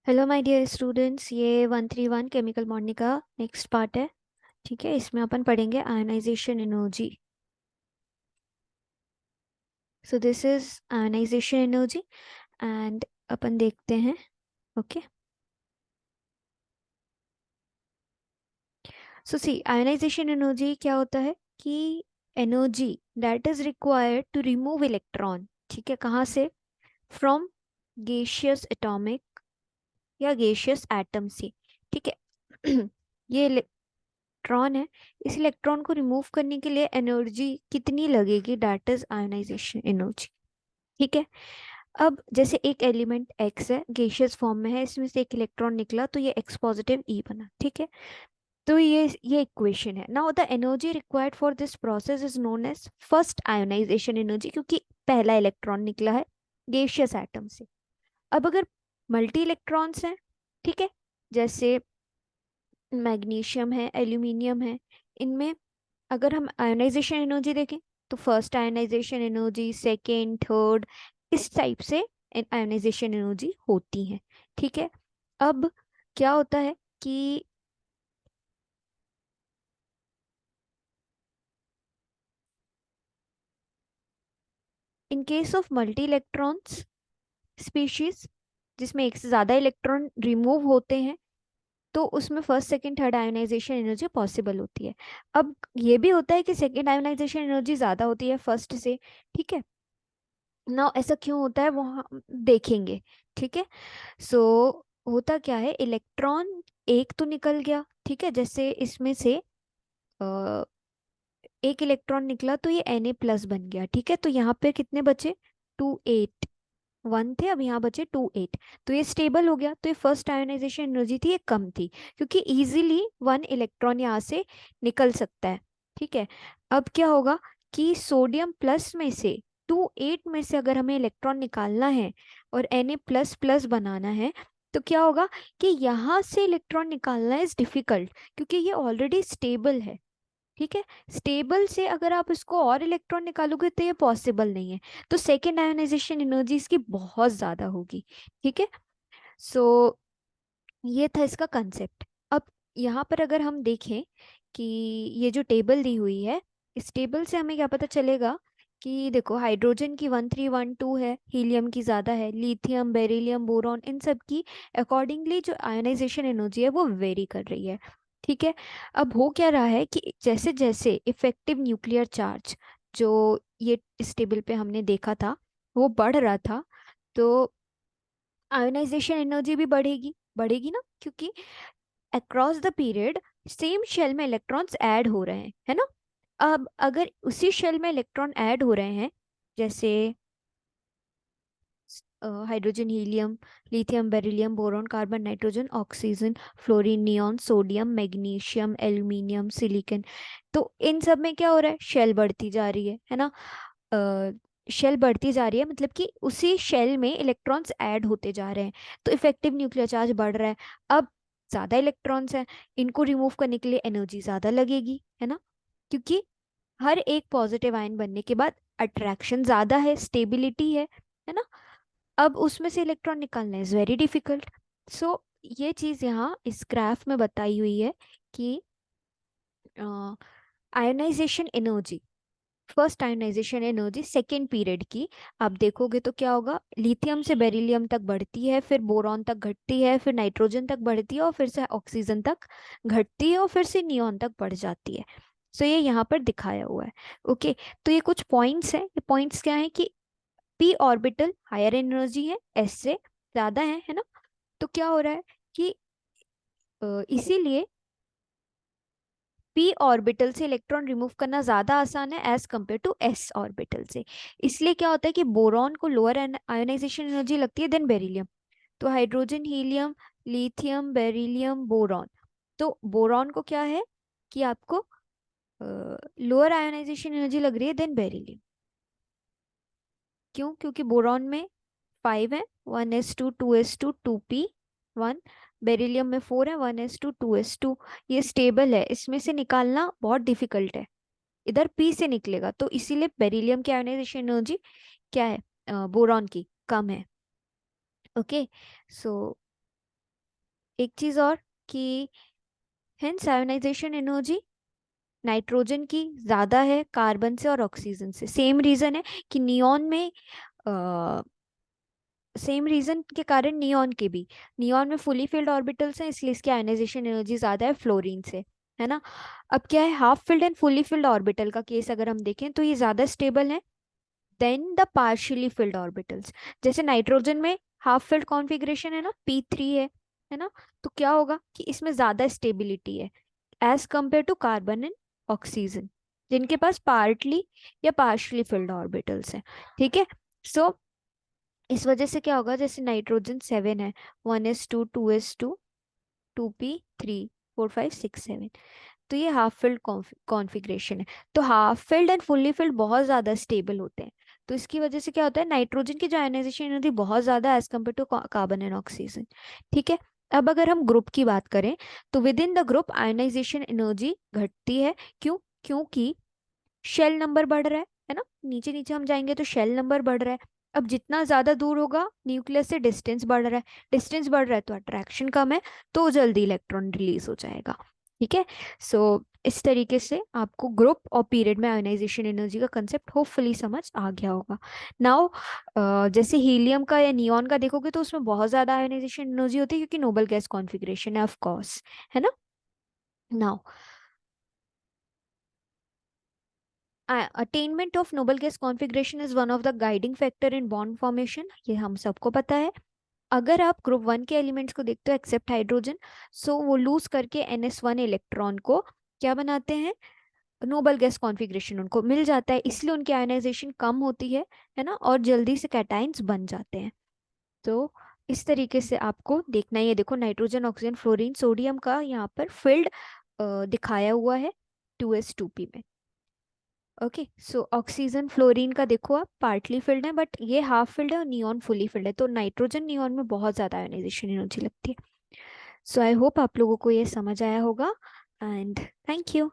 Hello my dear students, ये 131 chemical bonding का next part है। ठीक है, इसमें अपन पढ़ेंगे ionisation energy. So this is ionization energy and अपन देखते हैं। Okay, so see ionisation energy क्या होता है कि energy that is required to remove electron. ठीक है, कहाँ से? फ्रॉम गेशियस एटॉमिक या गेशियस एटम से। ठीक है ये इलेक्ट्रॉन है। इस इलेक्ट्रॉन को रिमूव करने के लिए एनर्जी कितनी लगेगी? That is ionization energy. ठीक है, अब जैसे एक एलिमेंट एक्स है, गैसियस फॉर्म में है, इसमें से एक इलेक्ट्रॉन निकला तो ये एक्स पॉजिटिव ई बना। ठीक है, तो ये इक्वेशन है। Now the energy required for this process is known as first ionization energy, क्योंकि पहला इलेक्ट्रॉन निकला है गैसियस एटम से। अब अगर मल्टी इलेक्ट्रॉन्स हैं, ठीक है, जैसे मैग्नीशियम है, एल्यूमिनियम है, इनमें अगर हम आयोनाइजेशन एनर्जी देखें तो first ionization energy, second, third, इस टाइप से आयोनाइजेशन एनर्जी होती है। ठीक है, अब क्या होता है कि in case of multi electrons species, जिसमें एक से ज्यादा इलेक्ट्रॉन रिमूव होते हैं, तो उसमें first second third ionization energy possible होती है। अब ये भी होता है कि सेकंड आयोनाइजेशन एनर्जी ज्यादा होती है फर्स्ट से। ठीक है, ना ऐसा क्यों होता है वो हम देखेंगे। ठीक है, सो होता क्या है, इलेक्ट्रॉन एक तो निकल गया। ठीक है, जैसे इसमें से अ, एक इलेक्ट्रॉन निकला तो ये Na+ बन गया। ठीक है, तो यहाँ पे कितने बचे? 2 8 1 थे, अब यहाँ बचे 2 8। तो ये स्टेबल हो गया। तो ये फर्स्ट आयोनाइजेशन एनर्जी थी, ये कम थी, क्योंकि इजीली वन इलेक्ट्रॉन यहाँ से निकल सकता है। ठीक है, अब क्या होगा कि सोडियम प्लस में से 2 8 में से अगर हमें इलेक्ट्रॉन निकालना है और Na++ बनाना है, तो क्या होगा कि यहाँ से इलेक्ट्रॉन निकालना इज डिफिकल्ट, क्योंकि ये ऑलरेडी स्टेबल है। ठीक है, स्टेबल से अगर आप इसको और इलेक्ट्रॉन निकालोगे तो ये पॉसिबल नहीं है। तो सेकेंड आयोनाइजेशन एनर्जी इसकी बहुत ज्यादा होगी। ठीक है, सो ये था इसका कंसेप्ट। अब यहाँ पर अगर हम देखें कि ये जो टेबल दी हुई है, इस टेबल से हमें क्या पता चलेगा कि देखो, हाइड्रोजन की 1312 है, हीलियम की ज़्यादा है, लिथियम, बेरिलियम, बोरॉन, इन सब की अकॉर्डिंगली जो आयोनाइजेशन एनर्जी है वो वेरी कर रही है। ठीक है, अब हो क्या रहा है कि जैसे जैसे इफेक्टिव न्यूक्लियर चार्ज जो ये इस टेबल पे हमने देखा था वो बढ़ रहा था, तो आयोनाइजेशन एनर्जी भी बढ़ेगी। बढ़ेगी ना, क्योंकि across the period same shell में इलेक्ट्रॉन्स ऐड हो रहे हैं, है ना। अब अगर उसी शेल में इलेक्ट्रॉन ऐड हो रहे हैं, जैसे hydrogen, helium, lithium, beryllium, boron, carbon, nitrogen, oxygen, fluorine, neon, sodium, magnesium, aluminium, silicon, तो इन सब में क्या हो रहा है? शेल बढ़ती जा रही है ना। शेल बढ़ती जा रही है मतलब कि उसी शेल में इलेक्ट्रॉन्स ऐड होते जा रहे हैं, तो इफेक्टिव न्यूक्लियर चार्ज बढ़ रहा है। अब ज्यादा इलेक्ट्रॉन्स हैं, इनको रिमूव करने के लिए एनर्जी ज्यादा लगेगी, है ना, क्योंकि हर एक पॉजिटिव आयन बनने के बाद अट्रैक्शन ज्यादा है, स्टेबिलिटी है ना। अब उसमें से इलेक्ट्रॉन निकालना इज वेरी डिफिकल्ट। सो ये चीज यहाँ इस ग्राफ में बताई हुई है कि ionization energy, first ionization energy second period की आप देखोगे तो क्या होगा, लिथियम से बेरिलियम तक बढ़ती है, फिर बोरॉन तक घटती है, फिर नाइट्रोजन तक बढ़ती है, और फिर से ऑक्सीजन तक घटती है, और फिर से नियॉन तक बढ़ जाती है। सो ये यहाँ पर दिखाया हुआ है। ओके, तो ये कुछ पॉइंट्स हैं। ये पॉइंट्स क्या है कि पी ऑर्बिटल हायर एनर्जी है, एस से ज्यादा है ना। तो क्या हो रहा है कि इसीलिए पी ऑर्बिटल से इलेक्ट्रॉन रिमूव करना ज्यादा आसान है as compare to S orbital से। इसलिए क्या होता है कि बोरॉन को लोअर आयोनाइजेशन एनर्जी लगती है देन बेरिलियम। तो hydrogen, helium, lithium, beryllium, boron, तो बोरॉन को क्या है कि आपको लोअर आयोनाइजेशन एनर्जी लग रही है देन बेरिलियम। क्यों? क्योंकि बोरॉन में 5 है, 1s2 2s2 2p1। बेरिलियम में 4 है, 1s2 2s2। ये स्टेबल है, इसमें से निकालना बहुत डिफिकल्ट है, इधर पी से निकलेगा, तो इसीलिए बेरिलियम की आयोनाइजेशन एनर्जी क्या है, बोरॉन की कम है। ओके, सो एक चीज और कि हेंस आयोनाइजेशन एनर्जी नाइट्रोजन की ज्यादा है कार्बन से और ऑक्सीजन से। सेम रीजन है कि नियॉन में, सेम रीजन के कारण नियॉन के भी, नियॉन में फुली फिल्ड ऑर्बिटल्स हैं इसलिए इसकी आयोनाइजेशन एनर्जी ज्यादा है फ्लोरीन से, है ना। अब क्या है, half filled and fully filled orbital का केस अगर हम देखें तो ये ज्यादा स्टेबल है then the partially filled orbitals. जैसे नाइट्रोजन में हाफ फिल्ड कॉन्फ़िगरेशन है ना, P3 है ना, तो क्या होगा कि इसमें ज्यादा स्टेबिलिटी है as compare to carbon and oxygen जिनके पास पार्टली या पार्शियली फिल्ड ऑर्बिटल्स हैं। ठीक है। सो इस वजह से क्या होगा, जैसे नाइट्रोजन 7 है, 1s2 2s2 2p3 4 5 6 7, तो ये हाफ फिल्ड कॉन्फ़िगरेशन है। तो half filled and fully filled बहुत ज्यादा स्टेबल होते हैं। तो इसकी वजह से क्या होता है, नाइट्रोजन की जो आयनाइजेशन एनर्जी बहुत ज्यादा as compare to carbon and oxygen. ठीक है। अब अगर हम ग्रुप की बात करें तो within the group ionization energy घटती है। क्यों? क्योंकि शेल नंबर बढ़ रहा है ना, नीचे नीचे हम जाएंगे तो शेल नंबर बढ़ रहा है। अब जितना ज्यादा दूर होगा न्यूक्लियस से डिस्टेंस बढ़ रहा है, डिस्टेंस बढ़ रहा है तो अट्रैक्शन कम है, तो जल्दी इलेक्ट्रॉन रिलीज हो जाएगा। ठीक है। सो इस तरीके से आपको ग्रुप और पीरियड में आयोनाइजेशन एनर्जी का कंसेप्ट होपफुली समझ आ गया होगा। नाउ जैसे हीलियम का या नियॉन का देखोगे तो उसमें बहुत ज्यादा आयोनाइजेशन एनर्जी होती है क्योंकि नोबल गैस कॉन्फ़िगरेशन है ऑफ कोर्स, है ना। Now attainment of noble gas configuration is one of the guiding factor in bond formation, ये हम सबको पता है। अगर आप ग्रुप 1 के एलिमेंट्स को देखते हो एक्सेप्ट हाइड्रोजन, सो वो लूज करके NS1 इलेक्ट्रॉन को क्या बनाते हैं, नोबल गैस कॉन्फ़िगरेशन उनको मिल जाता है, इसलिए उनकी आयनाइजेशन कम होती है ना, और जल्दी से कैटाइन्स बन जाते हैं। तो इस तरीके से आपको देखना ही है। देखो नाइट्रोजन ऑक्सीजन फ्लोरीन सोडियम का यहाँ पर फील्ड दिखाया हुआ है 2s2p में। ओके। सो ऑक्सीजन फ्लोरीन का देखो आप पार्टली फिल्ड है बट ये हाफ फिल्ड है और नियॉन फुली फिल्ड है, तो नाइट्रोजन नियॉन में बहुत ज़्यादा आयोनाइजेशन एनर्जी लगती है। सो आई होप आप लोगों को ये समझ आया होगा एंड थैंक यू।